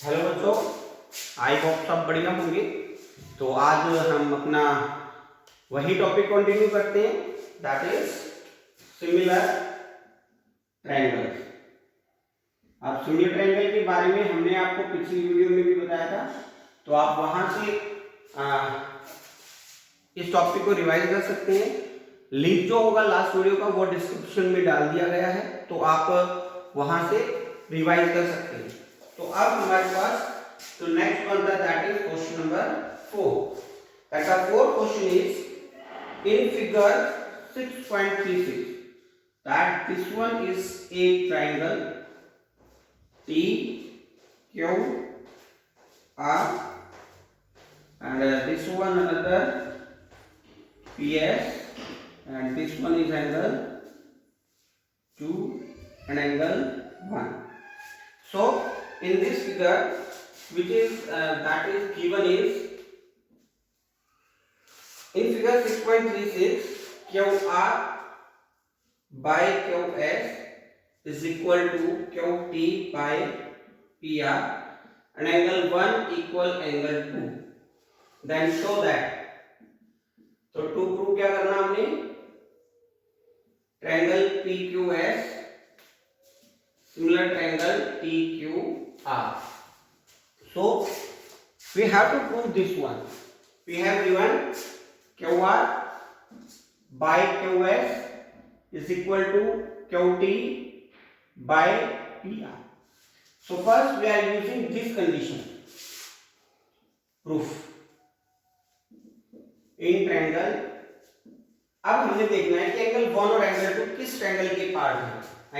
Hello बच्चों, I hope सब बढ़िया होंगे। तो आज हम अपना वही टॉपिक कंटिन्यू करते हैं, दैट इज सिमिलर ट्रायंगल। अब सिमिलर ट्रायंगल के बारे में हमने आपको पिछली वीडियो में भी बताया था, तो आप वहां से इस टॉपिक को रिवाइज कर सकते हैं। लिंक जो होगा लास्ट वीडियो का वो डिस्क्रिप्शन में डाल दिया गया है, तो आप वहां से रिवाइज कर सकते हैं। तो अब हमारे पास तो नेक्स्ट बनता है that is question number 4। That the fourth question is in figure 6.36 that this one is a triangle T Q R and this one another PS and this one is angle 2 and angle 1. So in this figure which is that is given is in figure 6.36 QR by QS is equal to QT by PR and angle 1 equal angle 2. Then show that. तो to prove क्या करना हमने, triangle PQS similar triangle TQR. So we have to prove this one. We have given QR by QS is equal to QT by PR. So first we are using this condition. Proof in triangle. अब हमें देखना है कि angle 1 और angle 2 किस triangle के part है।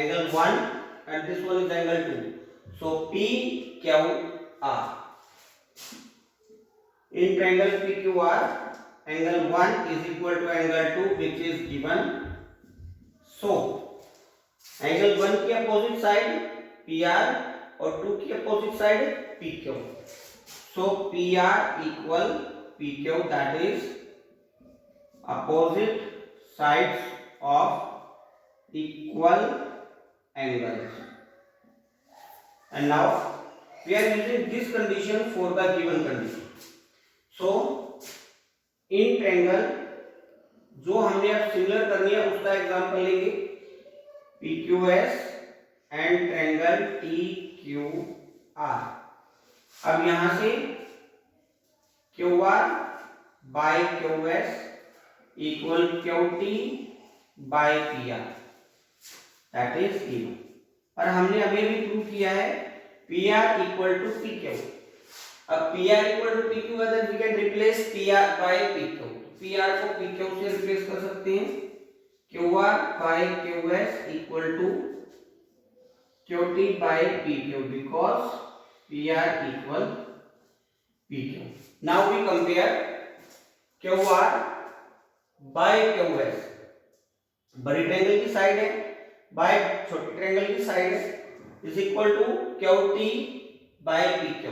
Angle 1 and this one is angle 2. So PQR. In triangle PQR, angle 1 is equal to angle 2 which is given. So angle 1 की अपोजिट साइड PR और 2 की opposite side PQ. So PR equal PQ, that is opposite sides of equal angles. And now we are using this condition for the given condition. So in triangle जो हमने अब similar करनी है उसका example लेंगे, PQS and triangle TQR. अब यहां से QR by QS equal QT by PR, that is given. और हमने अभी भी प्रूव किया है PR इक्वल टू PQ. अब PR इक्वल टू PQ है, then we can replace PR by PQ. PR को PQ से रिप्लेस कर सकते हैं. QR by QS equal to QT by PQ because PR equal PQ. Now we compare QR by QS. बड़ी triangle की side है by छोटी triangle की side is equal to QT by PQ.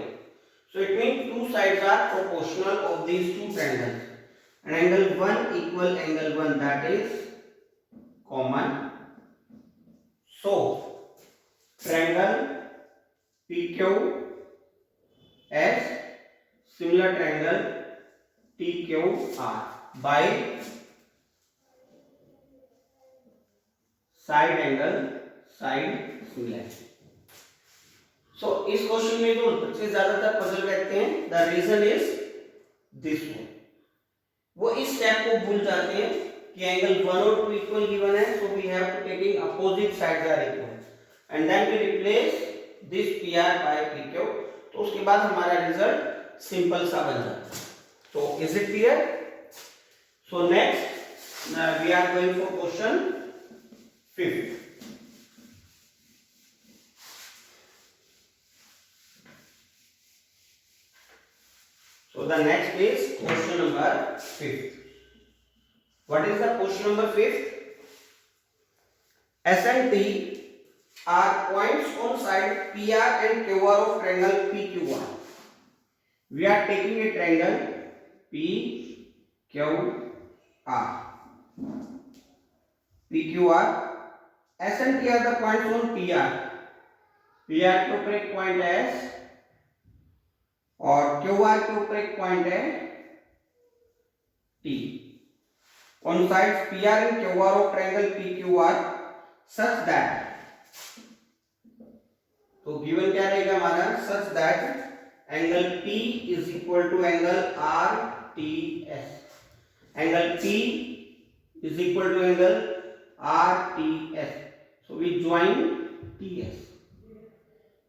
So it means two sides are proportional of these two triangles and angle 1 equal angle 1, that is common. So triangle PQS similar triangle TQR by side angle side similarity. So इस question में जो बच्चे ज्यादातर puzzle रहते हैं, the reason is this one. वो इस step को भूल जाते हैं कि एंगल 1 और 2 इक्वल गिवन है, so we have to taking opposite sides are equal and then we replace this PR by PQ. तो उसके बाद हमारा रिजल्ट सिंपल सा बन जाता है. तो is it clear? So next we are going for question 5. So the next is question number 5. What is the question number 5? S and T are points on side PR and QR of triangle PQR. We are taking a triangle PQR. PQR. S and T are the points on PR. PR to take point S और Q R के ऊपर एक point है T. On sides P R and Q R of triangle P Q R such that, तो given क्या रहेगा हमारा, such that angle P is equal to angle R T S, angle P is equal to angle RTS. So we join TS.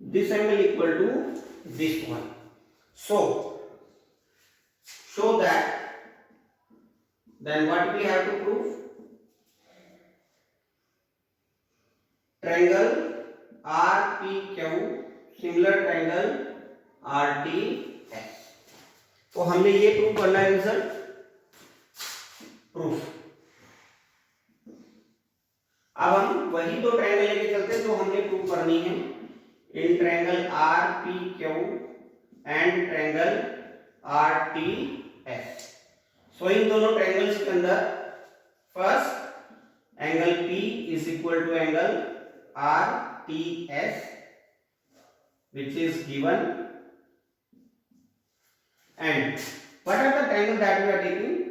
This angle equal to this one. So show that. Then what we have to prove? Triangle RPQ similar triangle RTS. तो हमने ये prove करना है, result proof. अब हम वही दो triangle लेके चलते हैं जो हमने प्रूव करनी है, in triangle R P Q and triangle R T S. So इन दोनों ट्रायंगल्स के अंदर first angle P is equal to angle R T S which is given, and what are the triangle that we are taking,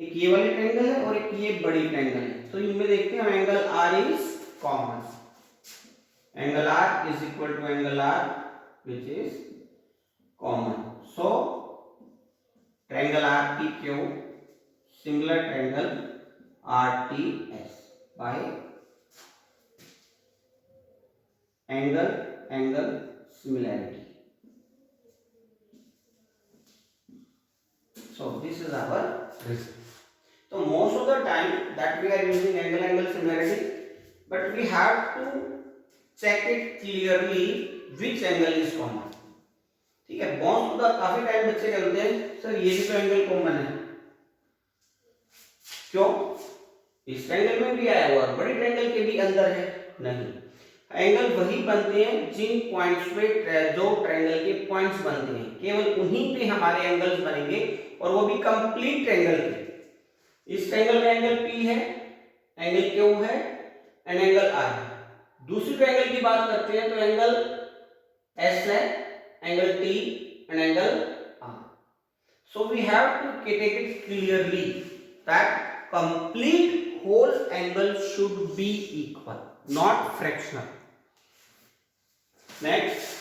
एक ये वाली triangle है और एक ये बड़ी ट्रायंगल है। तो इनमें देखते हैं angle R is common, angle R is equal to angle R which is common. So triangle RPQ similar triangle RTS by angle similarity. So this is our result. So most of the time that we are using angle similarity, but we have to check it clearly which angle is common. ठीक है, most of the काफी time बच्चे कहते हैं sir ये भी तो angle common है, क्यों, इस ट्रायंगल में भी आया हुआ और बड़ी ट्रायंगल के भी अंदर है। नहीं, एंगल वही बनते हैं जिन पॉइंट्स पे जो ट्रायंगल के पॉइंट्स बनते हैं, केवल उन्हीं पे हमारे एंगल्स बनेंगे और वो भी कंप्लीट ट्रायंगल के। इस ट्रायंगल में एंगल P है, एंगल Q है एंड एंगल R है। दूसरी ट्रायंगल की बात करते हैं तो एंगल S है, angle T and angle R। So we have to take it clearly that complete whole angle should be equal, not fractional. Next,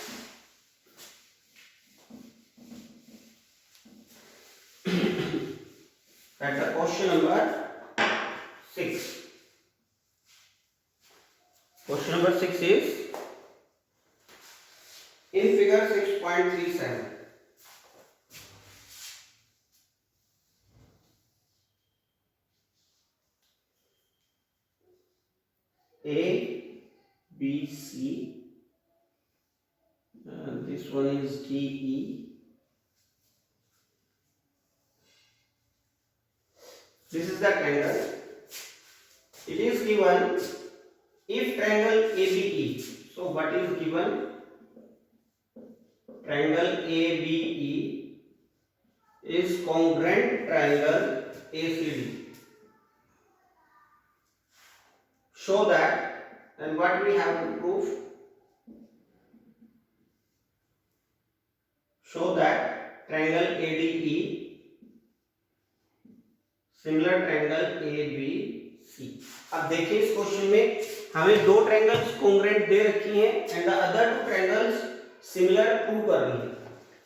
that's the question number 6. Question number 6 is in figure 6.37. A, B, C. This one is D, E. This is the triangle. It is given if triangle ABE. So what is given? Triangle ABE is congruent triangle ACD. Show that, and what we have to prove? Show that triangle ADE similar triangle ABC। अब देखिए इस question में हमें दो triangles congruent दे रखी हैं and the other two triangles similar prove करनी है।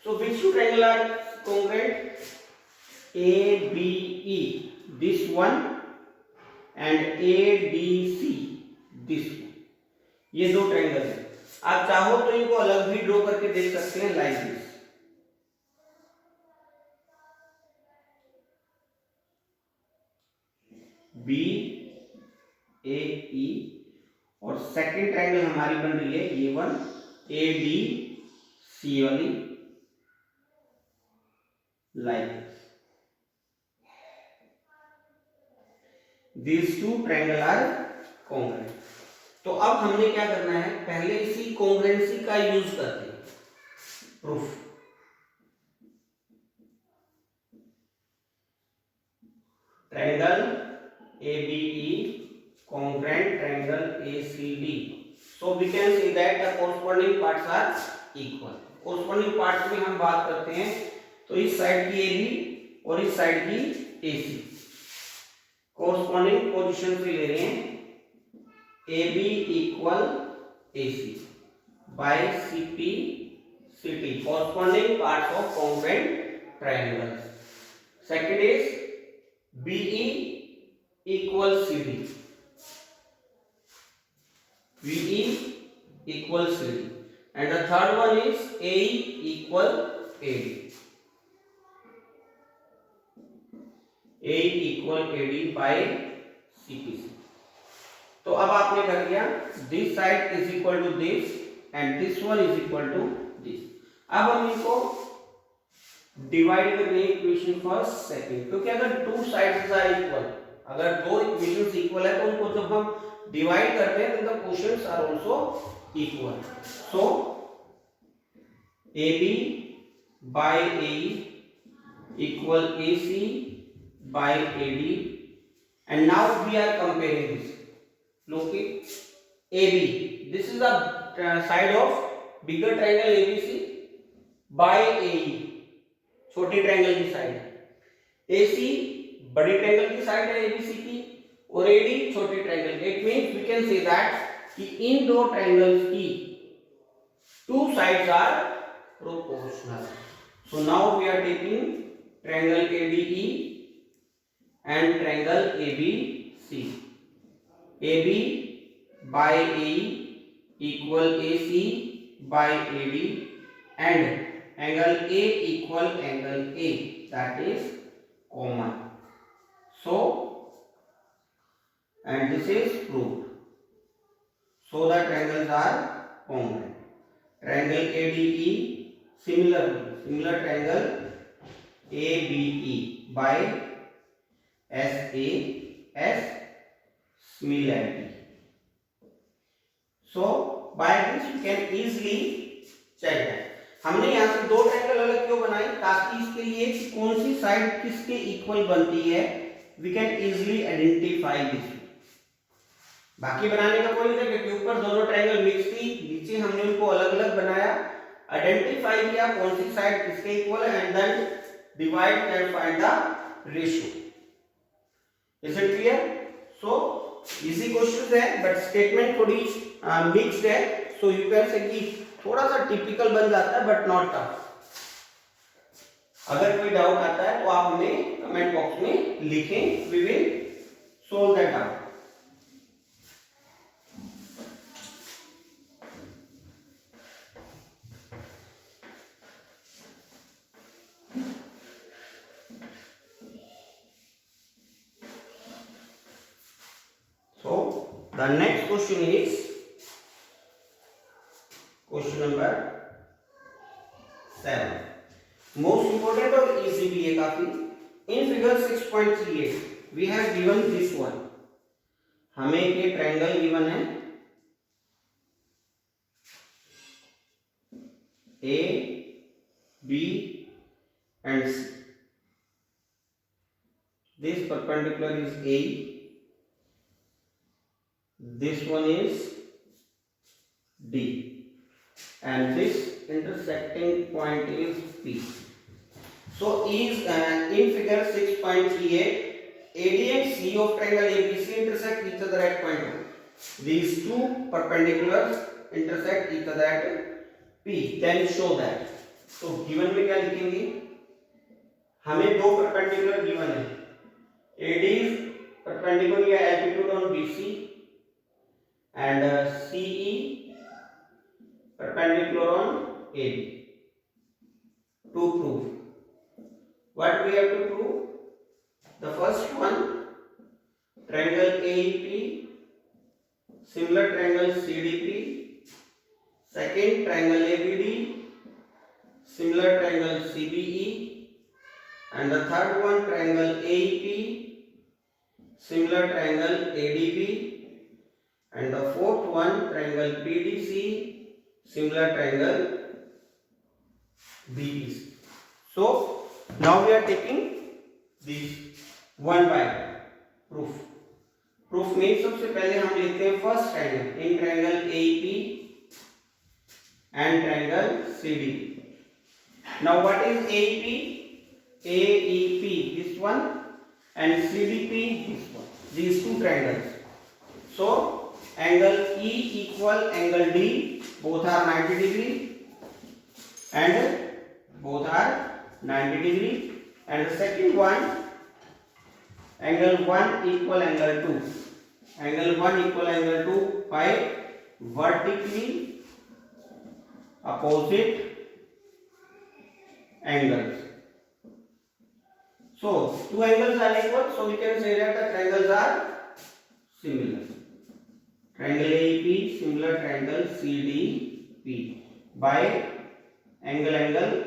So which two triangle are congruent? ABE this one and ADC this one, ये दो ट्रायंगल हैं। आप चाहो तो इनको अलग भी ड्रॉ करके देख सकते हैं लाइक दिस। BAE और सेकंड ट्रायंगल हमारी बन रही है ये वन ABC वाली like this two triangle are congruent. तो अब हमने क्या करना है, पहले इसी कॉन्ग्रुएंसी का यूज करते हैं proof. Triangle ABE congruent triangle ACD. So we can see that the corresponding parts are equal. Corresponding part में हम बात करते हैं तो इस साइड की AB और इस साइड की AC कोरस्पॉन्डिंग पोजीशन से ले रहे हैं। AB equal AC by CP CT corresponding parts of congruent triangles. Second is BE equal CD. BE equal CD. And the third one is AE equal AD. AE equal AD by CPC. तो अब आपने कर लिया this side is equal to this and this one is equal to this. अब हम इनको divide कर रहे हैं इक्वेशन फर्स्ट सेकंड, क्योंकि अगर टू साइड्स आर इक्वल, अगर दो इक्वेशंस इक्वल है तो उनको जब हम डिवाइड करते हैं तो the questions are also equal. So AB by AE equal AC by AD and now we are comparing this. Look it, AB, this is the side of bigger triangle ABC by AE, छोटी triangle की side है। AC बड़ी triangle की side है ABC की और AD छोटी triangle. It means we can say that कि इन दो ट्रायंगल्स की two sides are proportional. So now we are taking triangle ADE and triangle ABC। AB by AE equal AC by AD and angle A equal angle A, that is common. So and this is proved. So the triangles are congruent. Triangle ADE similar triangle ABE by SAS similarity. So by this you can easily check that. हमने यहाँ से दो triangle अलग क्यों बनाए, ताकि इसके लिए कि कौन सी साइड किसके इक्वल बनती है we can easily identify this. बाकी बनाने का कोई नहीं, क्योंकि ऊपर दोनों ट्रायंगल मिक्स थी, नीचे हमने उनको अलग अलग बनाया, आइडेंटिफाई किया कौन सी साइड किसके इक्वल है and then divide and find the ratio. Is it clear? So easy question है बट स्टेटमेंट थोड़ी मिक्स्ड है, सो यू कैन से कि थोड़ा सा टिपिकल बन जाता है बट नॉट टफ। अगर कोई डाउट आता है तो आप हमें कमेंट बॉक्स में लिखें, we will solve that doubt. So the next question is question number 7, most important और इजी भी है काफी। In figure 6.38 we have given this one, हमें एक ट्रायंगल गिवन है A B and C. This perpendicular is A, this one is D and this intersecting point is P. So is in figure 6.38 AD and C of triangle ABC intersect each other at point O. These two perpendiculars intersect each other at P. Then show that. तो given में क्या लिखेंगे, हमें दो perpendicular given है, AD is perpendicular या altitude on BC and CE perpendicular on AB. To prove, what we have to prove? The first one, triangle AEP similar triangle CDP, second triangle ABD similar triangle CBE, and the third one triangle AEP similar triangle ADB, and the fourth one triangle PDC similar triangle BPC. So now we are taking these one by proof. Proof means सबसे पहले हम लेते हैं first triangle, in triangle AEP and triangle CDP. Now what is AEP? AEP this one and CDP this one. These two triangles. So angle E equal angle D, both are 90 degree and both are 90 degree. And the second one, angle 1 equal angle 2. Angle 1 equal angle 2 by vertically opposite angles. So two angles are equal, so we can say that the triangles are similar. Triangle AEP similar triangle CDP by angle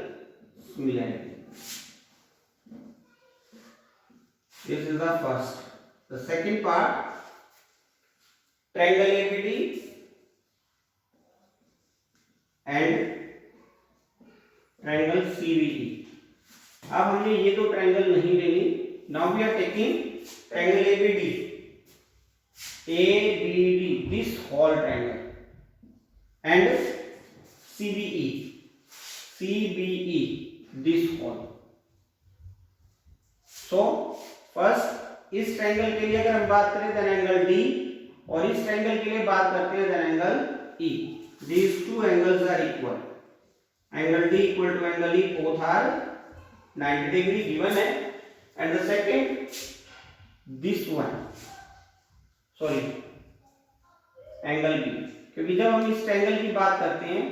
similarity. This is the first. The second part, triangle ABD and triangle CBE. अब हमने ये दो triangle नहीं लेनी. Now we are taking triangle ABD. ABD this whole triangle and CBE this whole. So first इस triangle के लिए अगर हम बात करें देन एंगल D और इस ट्रायंगल के लिए बात करते हैं then angle E. These two angles are equal. Angle D equal to angle E, both are 90 degree given है. And the second, this one, sorry, angle B. क्योंकि जब हम इस ट्रायंगल की बात करते हैं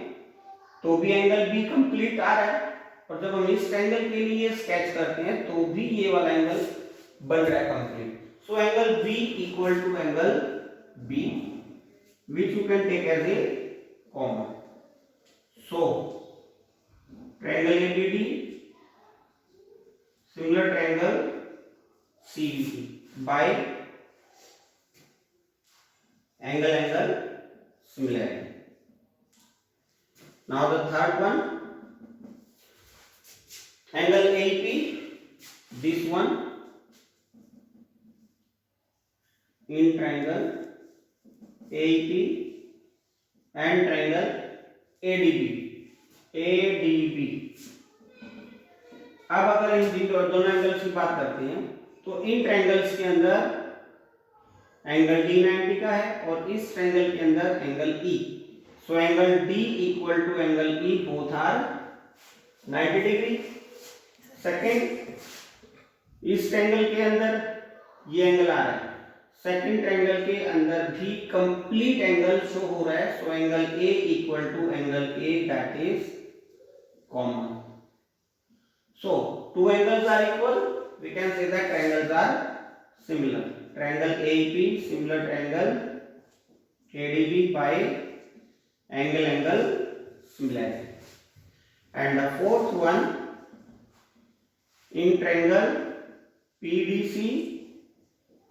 तो भी एंगल B कंप्लीट आ रहा है और जब हम इस ट्रायंगल के लिए स्केच करते हैं तो भी ये वाला एंगल बन रहा है complete. So angle B equal to angle B, which you can take as a common. So triangle ABD similar triangle CBE by angle similarity. Now the third one, angle AEP, this one in triangle AEP and triangle ADB. अब अगर इन दोनों angles की बात करते हैं तो इन triangles के अंदर एंगल D 90 का है और इस ट्रायंगल के अंदर angle E. So angle D equal to angle E, both are 90 degree. Second, इस ट्रायंगल के अंदर ये एंगल आ रहा है, सेकेंड ट्रायंगल के अंदर भी कंप्लीट एंगल शो हो रहा है. So angle A equal to angle A, that is common. So two angles are equal, we can say that triangles are similar. Triangle AEP similar triangle ADB by angle similarity. And the fourth one, in triangle PDC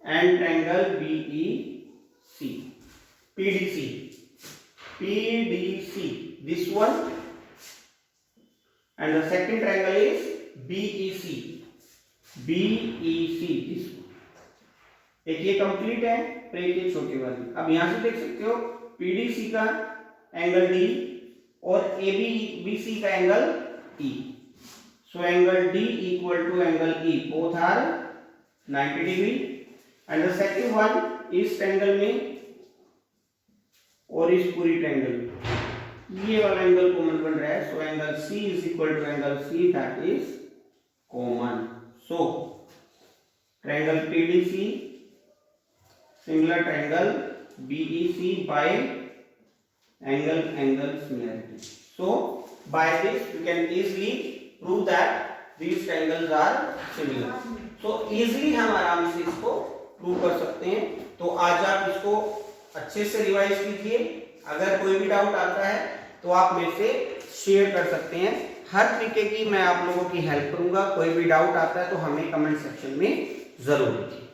and triangle BEC. PDC this one, and the second triangle is BEC this one. एक ये complete है और एक ये छोटी वाली. अब यहां से देख सकते हो PDC का एंगल D और ABBC का angle E. So angle D equal to angle E, both are 90 degree. And the second one, इस ट्रायंगल में और इस पूरी ट्रायंगल में ये वाला एंगल कॉमन बन रहा है. So angle C is equal to angle C, that is common. So triangle PDC similar triangle BEC by angle similarity. So by this we can easily prove that these triangles are similar. So easily हम आराम से इसको prove कर सकते हैं. तो आज आप इसको अच्छे से रिवाइज कीजिए. अगर कोई भी डाउट आता है तो आप मेरे से शेयर कर सकते हैं. हर तरीके की मैं आप लोगों की हेल्प करूंगा. कोई भी डाउट आता है तो हमें कमेंट सेक्शन में जरूर लिखिए.